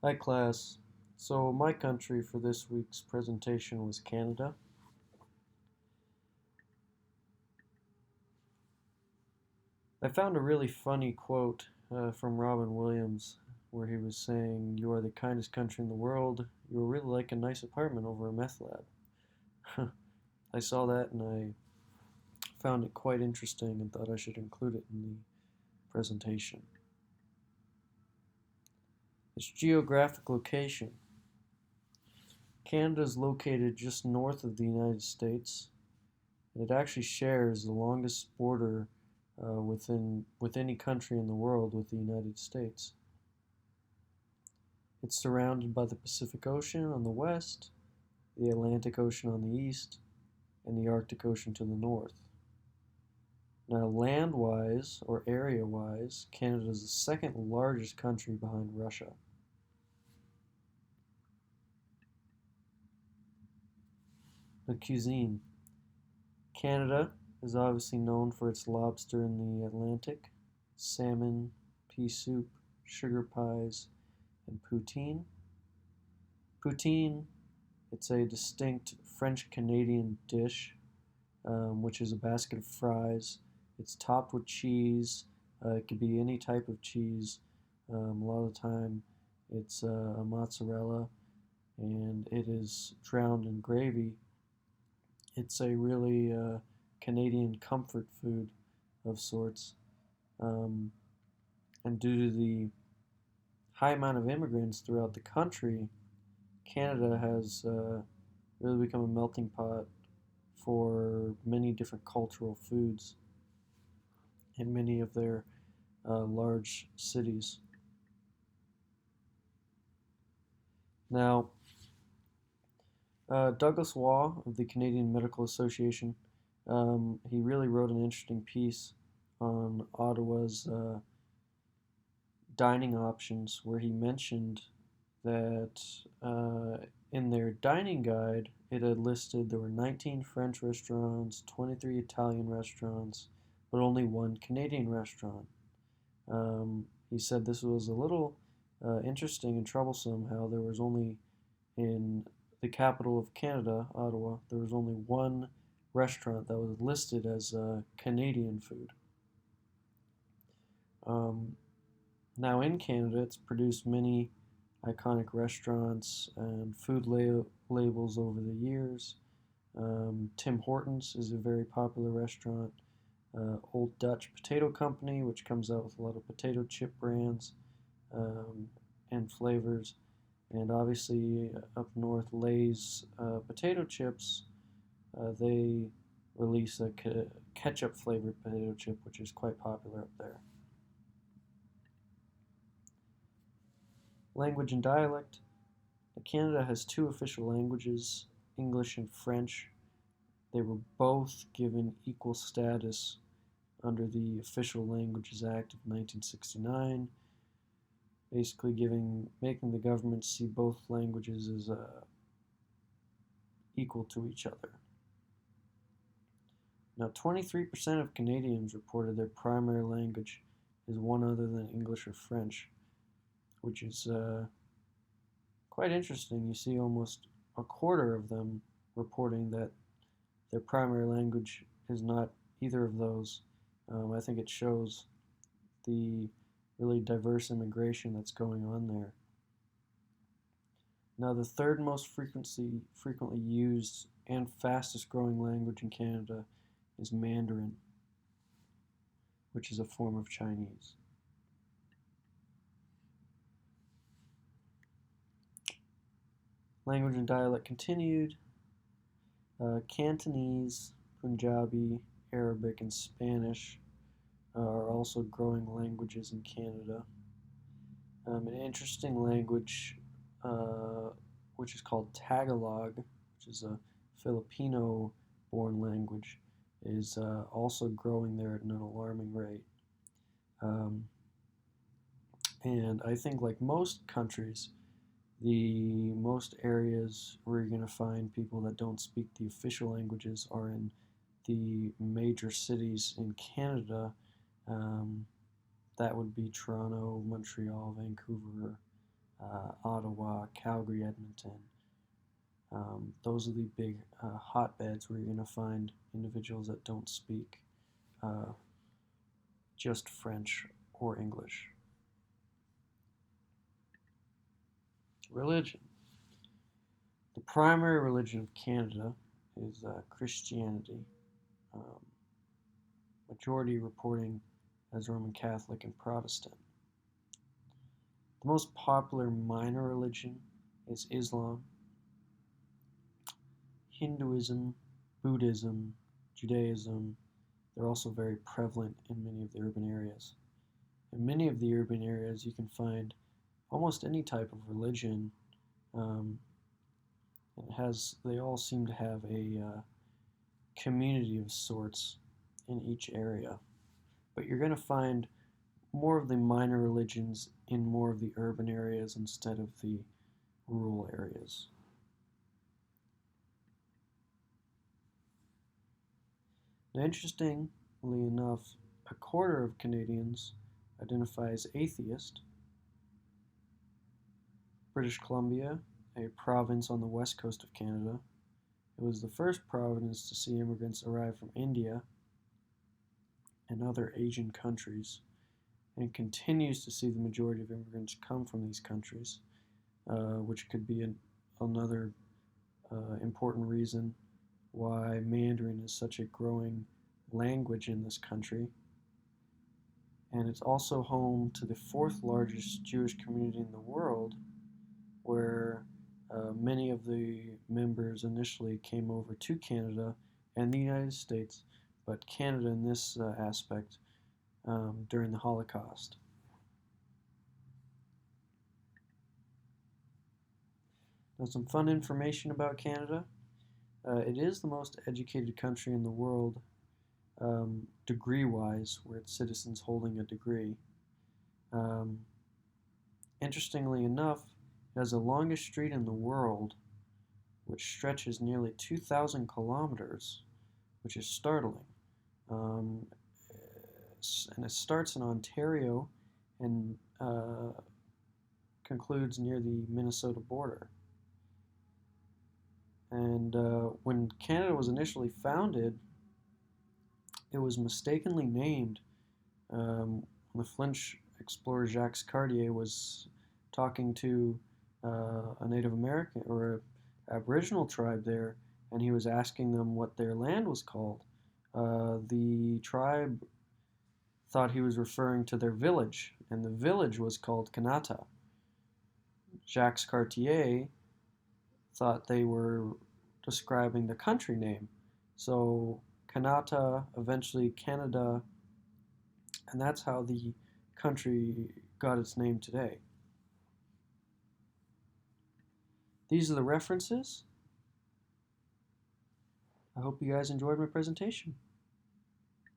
Hi class. So my country for this week's presentation was Canada. I found a really funny quote from Robin Williams where he was saying, "You are the kindest country in the world. You are really like a nice apartment over a meth lab." I saw that and I found it quite interesting and thought I should include it in the presentation. Its geographic location. Canada is located just north of the United States. It actually shares the longest border with any country in the world with the United States. It's surrounded by the Pacific Ocean on the west, the Atlantic Ocean on the east, and the Arctic Ocean to the north. Now, land-wise or area-wise, Canada is the second largest country behind Russia. The cuisine. Canada is obviously known for its lobster in the Atlantic, salmon, pea soup, sugar pies, and poutine. Poutine, it's a distinct French-Canadian dish, which is a basket of fries. It's topped with cheese. It could be any type of cheese. A lot of the time, it's a mozzarella, and it is drowned in gravy. It's a really Canadian comfort food of sorts. Um, and due to the high amount of immigrants throughout the country, Canada has really become a melting pot for many different cultural foods in many of their large cities. Now, Douglas Waugh of the Canadian Medical Association, he really wrote an interesting piece on Ottawa's dining options where he mentioned that in their dining guide, it had listed there were 19 French restaurants, 23 Italian restaurants, but only one Canadian restaurant. He said this was a little interesting and troublesome how there was only in the capital of Canada, Ottawa, there was only one restaurant that was listed as Canadian food. Um, Now in Canada, it's produced many iconic restaurants and food labels over the years. Tim Hortons is a very popular restaurant. Old Dutch Potato Company, which comes out with a lot of potato chip brands um, and flavors. And obviously, up north, Lay's potato chips, they release a ketchup flavored potato chip, which is quite popular up there. Language and dialect. Canada has two official languages, English and French. They were both given equal status under the Official Languages Act of 1969, basically making the government see both languages as equal to each other. Now, 23% of Canadians reported their primary language is one other than English or French, which is quite interesting. You see almost a quarter of them reporting that their primary language is not either of those. I think it shows the really diverse immigration that's going on there. Now, the third most frequently used and fastest growing language in Canada is Mandarin, which is a form of Chinese. Language and dialect continued. Cantonese, Punjabi, Arabic, and Spanish are also growing languages in Canada. An interesting language, which is called Tagalog, which is a Filipino-born language, is also growing there at an alarming rate. Um, and I think, like most countries, the most areas where you're going to find people that don't speak the official languages are in the major cities in Canada. Um, that would be Toronto, Montreal, Vancouver, Ottawa, Calgary, Edmonton. Those are the big hotbeds where you're going to find individuals that don't speak uh, just French or English. Religion. The primary religion of Canada is Christianity, um, majority reporting as Roman Catholic and Protestant. The most popular minor religion is Islam, Hinduism, Buddhism, Judaism. They're also very prevalent in many of the urban areas. In many of the urban areas, you can find almost any type of religion. Um, they all seem to have a community of sorts in each area. But you're going to find more of the minor religions in more of the urban areas instead of the rural areas. Now, interestingly enough, a quarter of Canadians identify as atheist. British Columbia, a province on the west coast of Canada, it was the first province to see immigrants arrive from India and other Asian countries, and continues to see the majority of immigrants come from these countries, which could be another important reason why Mandarin is such a growing language in this country. And it's also home to the fourth largest Jewish community in the world, where many of the members initially came over to Canada and the United States, but Canada in this aspect during the Holocaust. Now, some fun information about Canada. It is the most educated country in the world, degree-wise, where its citizens holding a degree. Um, Interestingly enough, it has the longest street in the world, which stretches nearly 2,000 kilometers, which is startling. Um, and it starts in Ontario and concludes near the Minnesota border. And when Canada was initially founded, it was mistakenly named when the French explorer Jacques Cartier was talking to a Native American or a Aboriginal tribe there, and he was asking them what their land was called. The tribe thought he was referring to their village, and the village was called Kanata. Jacques Cartier thought they were describing the country name. So Kanata, eventually Canada, and that's how the country got its name today. These are the references. I hope you guys enjoyed my presentation.